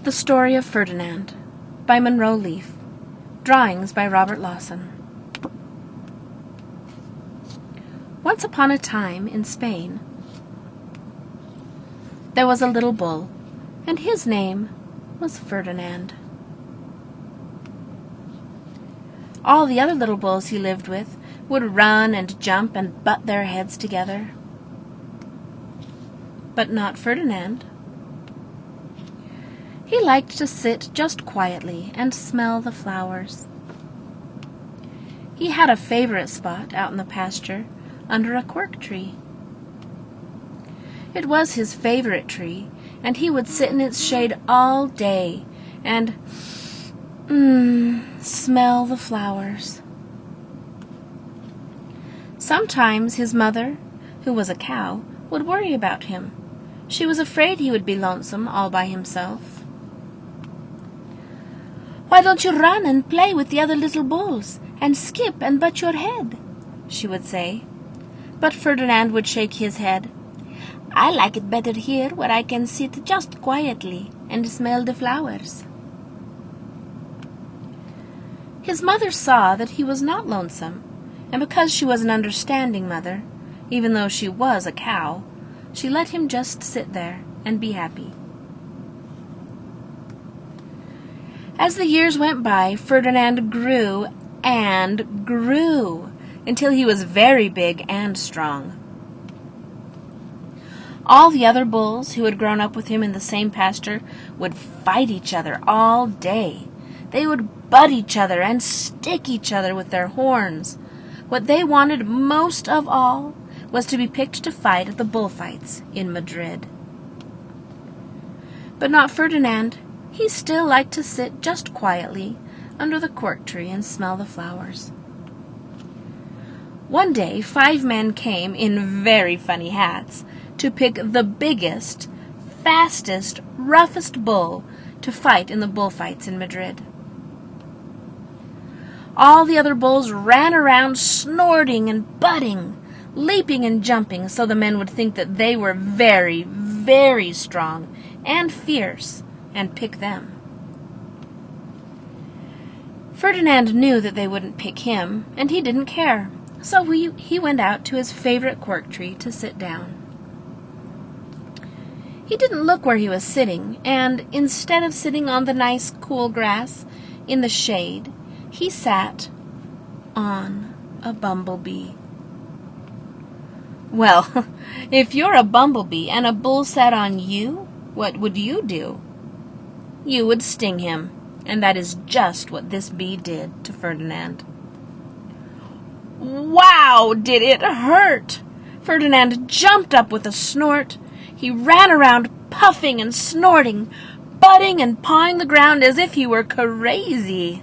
The Story of Ferdinand by Monroe Leaf. Drawings by Robert Lawson. Once upon a time in Spain, there was a little bull, and his name was Ferdinand. All the other little bulls he lived with would run and jump and butt their heads together. But not Ferdinand. He liked to sit just quietly and smell the flowers. He had a favorite spot out in the pasture under a cork tree. It was his favorite tree, and he would sit in its shade all day and smell the flowers. Sometimes his mother, who was a cow, would worry about him. She was afraid he would be lonesome all by himself. "Why don't you run and play with the other little bulls, and skip and butt your head?" she would say. But Ferdinand would shake his head. "I like it better here, where I can sit just quietly and smell the flowers." His mother saw that he was not lonesome, and because she was an understanding mother, even though she was a cow, she let him just sit there and be happy. As the years went by, Ferdinand grew and grew until he was very big and strong. All the other bulls who had grown up with him in the same pasture would fight each other all day. They would butt each other and stick each other with their horns. What they wanted most of all was to be picked to fight at the bullfights in Madrid. But not Ferdinand. He still liked to sit just quietly under the cork tree and smell the flowers. One day 5 men came in very funny hats to pick the biggest, fastest, roughest bull to fight in the bullfights in Madrid. All the other bulls ran around snorting and butting, leaping and jumping so the men would think that they were very, very strong and fierce and pick them. Ferdinand knew that they wouldn't pick him, and he didn't care, so he went out to his favorite cork tree to sit down. He didn't look where he was sitting, and instead of sitting on the nice cool grass in the shade, he sat on a bumblebee. Well, if you're a bumblebee and a bull sat on you, what would you do? You would sting him, and that is just what this bee did to Ferdinand. Wow, did it hurt! Ferdinand jumped up with a snort. He ran around puffing and snorting, butting and pawing the ground as if he were crazy.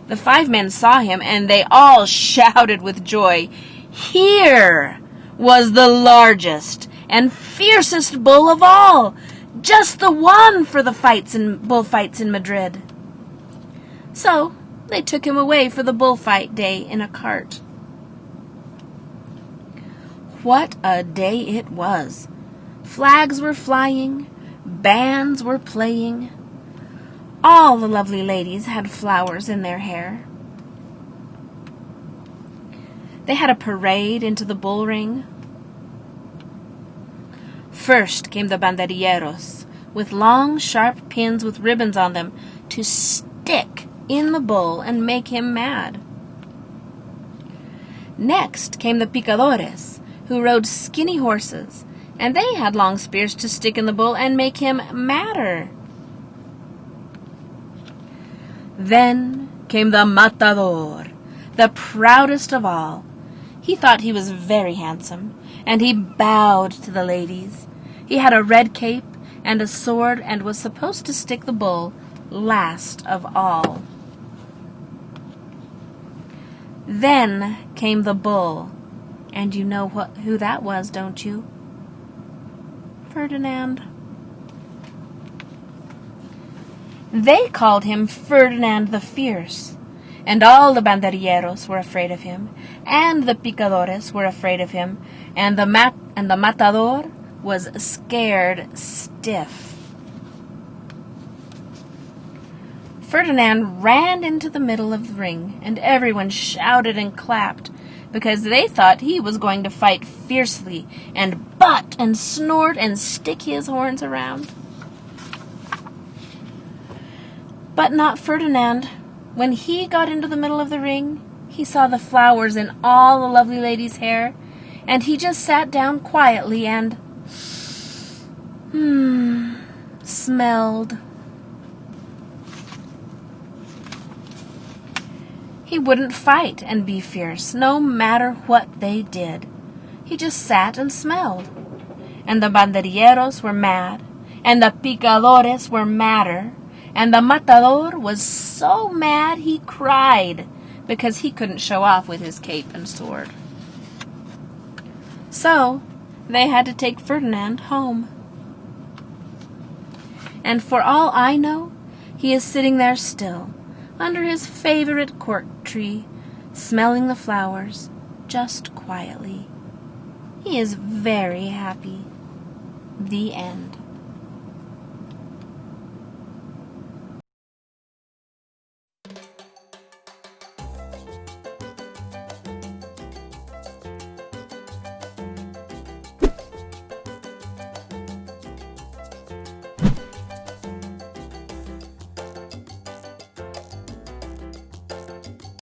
The 5 men saw him, and they all shouted with joy. Here was the largest and fiercest bull of all, just the one for the bullfights in Madrid. So they took him away for the bullfight day in a cart. What a day it was! Flags were flying, bands were playing. All the lovely ladies had flowers in their hair. They had a parade into the bull ring. First came the banderilleros, with long, sharp pins with ribbons on them to stick in the bull and make him mad. Next came the picadores, who rode skinny horses, and they had long spears to stick in the bull and make him madder. Then came the matador, the proudest of all. He thought he was very handsome, and he bowed to the ladies. He had a red cape and a sword and was supposed to stick the bull last of all. Then came the bull, and you know who that was, don't you? Ferdinand. They called him Ferdinand the Fierce, and all the banderilleros were afraid of him, and the picadores were afraid of him, and the matador was scared stiff. Ferdinand ran into the middle of the ring, and everyone shouted and clapped, because they thought he was going to fight fiercely and butt and snort and stick his horns around. But not Ferdinand. When he got into the middle of the ring, he saw the flowers in all the lovely lady's hair, and he just sat down quietly and smelled. He wouldn't fight and be fierce, no matter what they did. He just sat and smelled. And the banderilleros were mad, and the picadores were madder, and the matador was so mad he cried because he couldn't show off with his cape and sword. So they had to take Ferdinand home. And for all I know, he is sitting there still, under his favorite cork tree, smelling the flowers, just quietly. He is very happy. The end.